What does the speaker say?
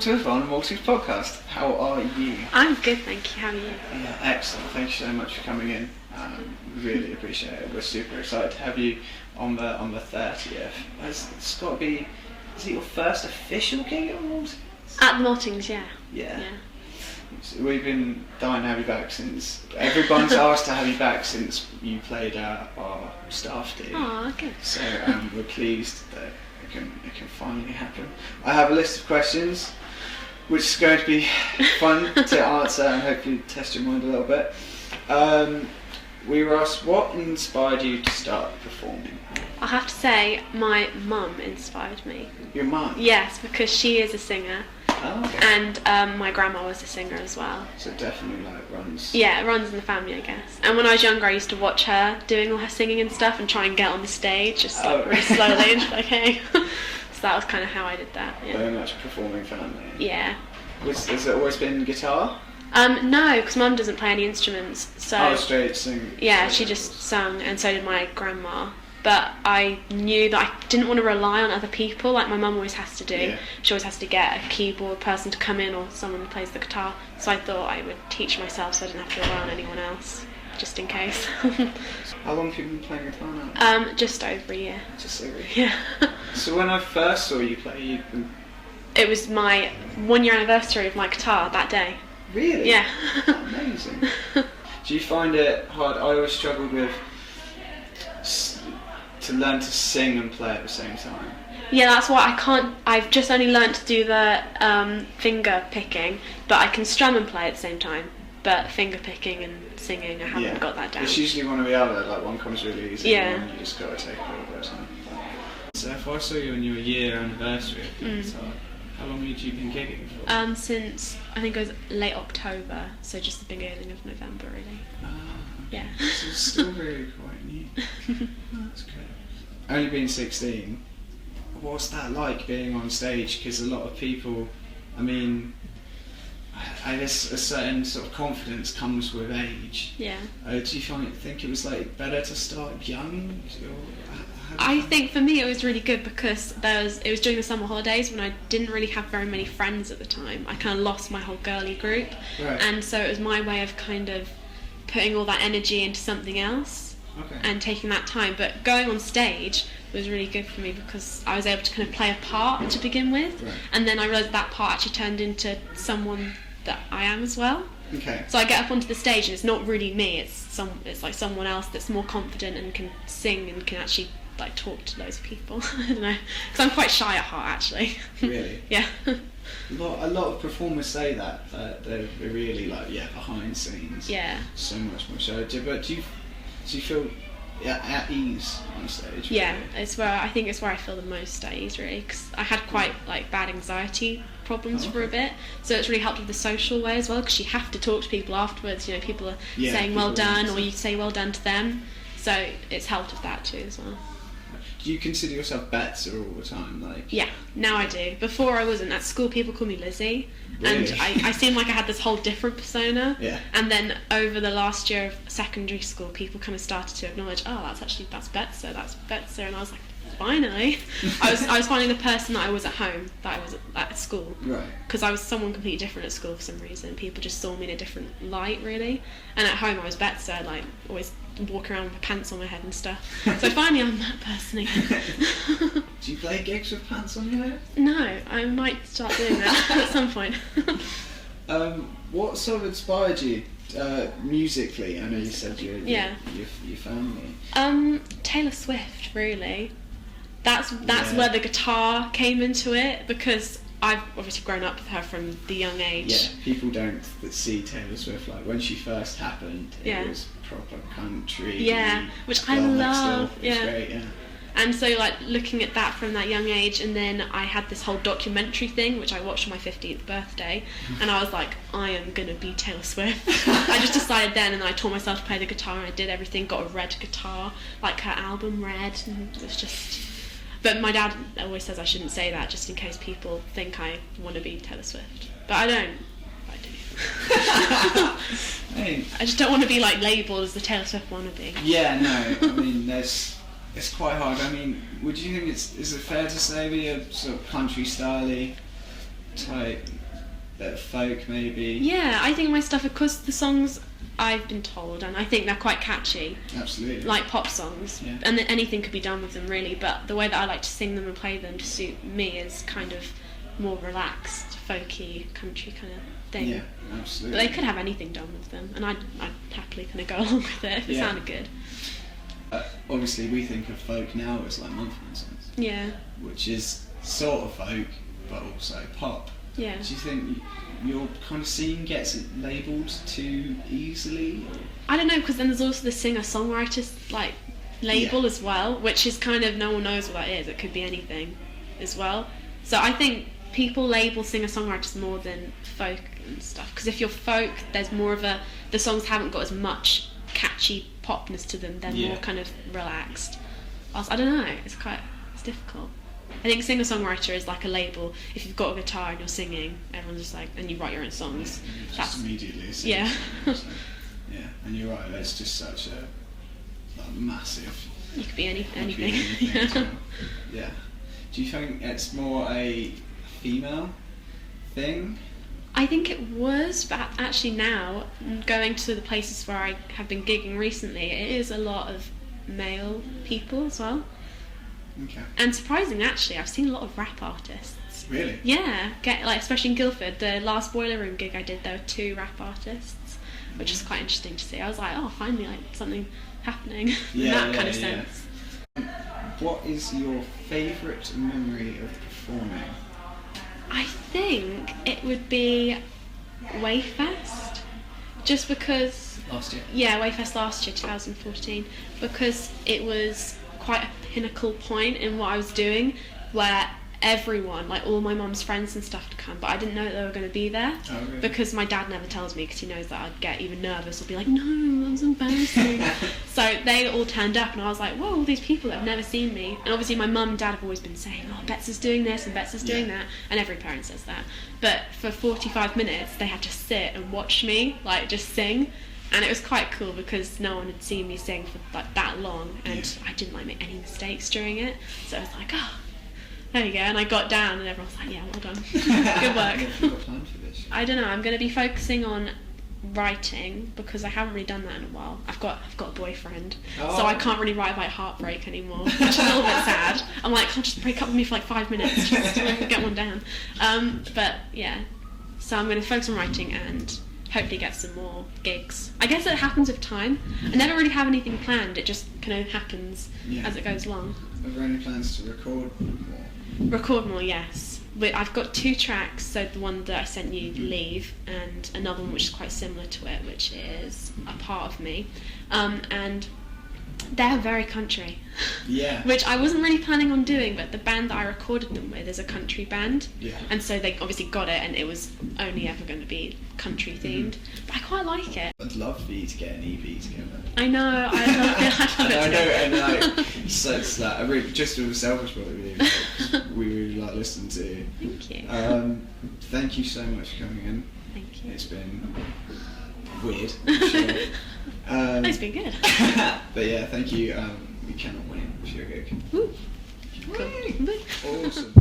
to the Farnham Maltings podcast. How are you? I'm good, thank you. How are you? Yeah, excellent. Thank you so much for coming in. Really appreciate it. We're super excited to have you on the 30th. It's got to be. Is it your first official gig at the Maltings? At the Maltings, yeah. Yeah. So we've been dying to have you back since. Everyone's asked to have you back since you played our staff do. Oh, good. So we're pleased that it can finally happen. I have a list of questions, which is going to be fun to answer and hopefully test your mind a little bit. We were asked, what inspired you to start performing? I have to say, my mum inspired me. Your mum? Yes, because she is a singer. Oh, okay. And my grandma was a singer as well. So it definitely runs. Yeah, it runs in the family, I guess. And when I was younger, I used to watch her doing all her singing and stuff and try and get on the stage, just really slowly and like, hey. So that was kind of how I did that. Yeah. Very much performing family. Yeah. Has it always been guitar? No, because Mum doesn't play any instruments. So Straight sing. yeah, she just sung, and so did my grandma. But I knew that I didn't want to rely on other people like my mum always has to do. Yeah. She always has to get a keyboard person to come in or someone who plays the guitar. So I thought I would teach myself so I didn't have to rely on anyone else, just in case. How long have you been playing guitar now? Just over a year. Just over a year. Yeah. So when I first saw you play, It was my 1 year anniversary of my guitar that day. Really? Yeah. Amazing. Do you find it hard? I always struggled with to learn to sing and play at the same time. Yeah, that's why I can't. I've just only learnt to do the finger picking, but I can strum and play at the same time. But finger picking and singing, I haven't got that down. It's usually one or the other. Like one comes really easy, yeah. And you just got to take a little bit of time. So if I saw you on your year anniversary of the guitar, how long had you been gigging for? Since I think it was late October, so just the beginning of November, really. Okay. Yeah. So it's still really quite new. That's great. Only being 16, what's that like being on stage? Because a lot of people, I mean, I guess a certain sort of confidence comes with age. Yeah. Do you think it was like better to start young? I think for me it was really good because it was during the summer holidays when I didn't really have very many friends at the time. I kind of lost my whole girly group, right. And so it was my way of kind of putting all that energy into something else. Okay. And taking that time, but going on stage was really good for me because I was able to kind of play a part to begin with, right. And then I realised that part actually turned into someone that I am as well. Okay. So I get up onto the stage and it's not really me; it's like someone else that's more confident and can sing and can actually like talk to loads of people. I don't know, because I'm quite shy at heart actually. Really? Yeah. A lot of performers say that they're really like behind scenes. Yeah. So much more shy. But do you feel at ease on stage? Yeah, I think it's where I feel the most at ease really, because I had quite like bad anxiety problems for a bit, so it's really helped with the social way as well, because you have to talk to people afterwards. You know, people are saying well done, or you say well done to them, so it's helped with that too as well. Do you consider yourself Betsa all the time? Like? Yeah, now I do. Before I wasn't. At school people call me Lizzie, really? And I seemed like I had this whole different persona. Yeah. And then over the last year of secondary school, people kind of started to acknowledge, oh, that's Betsa, and I was like, finally. I was finding the person that I was at home, that I was at school. Right. Because I was someone completely different at school for some reason. People just saw me in a different light, really. And at home I was Betsa, like always walk around with pants on my head and stuff. So finally I'm that person again. Do you play gigs with pants on your head? No, I might start doing that at some point. What sort of inspired you musically? I know you said your family. Taylor Swift, really. That's where the guitar came into it, because I've obviously grown up with her from the young age. Yeah, people don't see Taylor Swift like when she first happened. It was proper country. Yeah, which I love. It was great, yeah. And so like looking at that from that young age, and then I had this whole documentary thing which I watched on my 15th birthday, and I was like, I am gonna be Taylor Swift. I just decided then, and I taught myself to play the guitar, and I did everything, got a red guitar, like her album Red, and it was just... But my dad always says I shouldn't say that just in case people think I want to be Taylor Swift. But I don't. I do. Hey. I just don't want to be like labelled as the Taylor Swift wannabe. Yeah, no. I mean, it's quite hard. I mean, is it fair to say that you're sort of country style-y type, bit of folk maybe. Yeah, I think my stuff, because the songs I've been told, and I think they're quite catchy. Absolutely. Like pop songs, Yeah. and anything could be done with them really. But the way that I like to sing them and play them to suit me is kind of more relaxed, folky, country kind of thing. Yeah, absolutely. But they could have anything done with them, and I'd happily kind of go along with it if it Yeah. sounded good. Obviously, we think of folk now as like Mumford & Sons, Yeah, which is sort of folk, but also pop. yeah. Do you think your kind of scene gets it labelled too easily? Or? I don't know, because then there's also the singer-songwriter like label as well, which is kind of, no one knows what that is. It could be anything as well. So I think people label singer-songwriters more than folk and stuff, because if you're folk, there's more of the songs haven't got as much catchy popness to them. They're more kind of relaxed. I don't know, it's difficult. I think singer-songwriter is like a label. If you've got a guitar and you're singing, everyone's just like, and you write your own songs. Just That's immediately a yeah. singer. So, yeah, and you're right. It's just such a massive. You could be anything. Yeah. Yeah. Do you think it's more a female thing? I think it was, but actually now, going to the places where I have been gigging recently, it is a lot of male people as well. Okay. And surprisingly, actually, I've seen a lot of rap artists. Really? Yeah, especially in Guildford, the last Boiler Room gig I did, there were 2 rap artists, which is quite interesting to see. I was like, oh, finally, like something happening in that kind of sense. What is your favourite memory of performing? I think it would be Wayfest, just because. Last year? Yeah, Wayfest last year, 2014, because it was quite a pinnacle point in what I was doing, where everyone, like all my mum's friends and stuff, to come, but I didn't know that they were going to be there. Oh, really? Because my dad never tells me, because he knows that I'd get even nervous or be like, no, that's embarrassing. So they all turned up, and I was like, whoa, all these people that have never seen me. And obviously my mum and dad have always been saying, oh, Betsa's doing this and Betsa's doing that, and every parent says that. But for 45 minutes they had to sit and watch me like just sing, and it was quite cool because no one had seen me sing for like that long, and I didn't like make any mistakes during it, so I was like, oh, there you go. And I got down and everyone was like, yeah, well done. Good work. What have you got planned for this? I don't know, I'm going to be focusing on writing, because I haven't really done that in a while. I've got a boyfriend, so I can't really write about heartbreak anymore, which is a little bit sad. I'm like, can't just break up with me for like 5 minutes just to get one down. But yeah, so I'm going to focus on writing and hopefully get some more gigs. I guess it happens with time. I never really have anything planned, it just kind of happens as it goes along. Are there any plans to record more? Record more, yes. I've got 2 tracks, so the one that I sent you, Leave, and another one which is quite similar to it, which is A Part of Me. And they're very country. Yeah. Which I wasn't really planning on doing, but the band that I recorded them with is a country band. Yeah. And so they obviously got it, and it was only ever going to be country themed. But I quite like it. I'd love for you to get an EP together. I know, I love it. I know, and like, so it's that. I really, just from a selfish point of view, like, we really like listening to you. Thank you. Thank you so much for coming in. Thank you. It's been weird, I'm sure. It's been good. But yeah, thank you. We cannot wait for your gig. Woo. Cool. Awesome.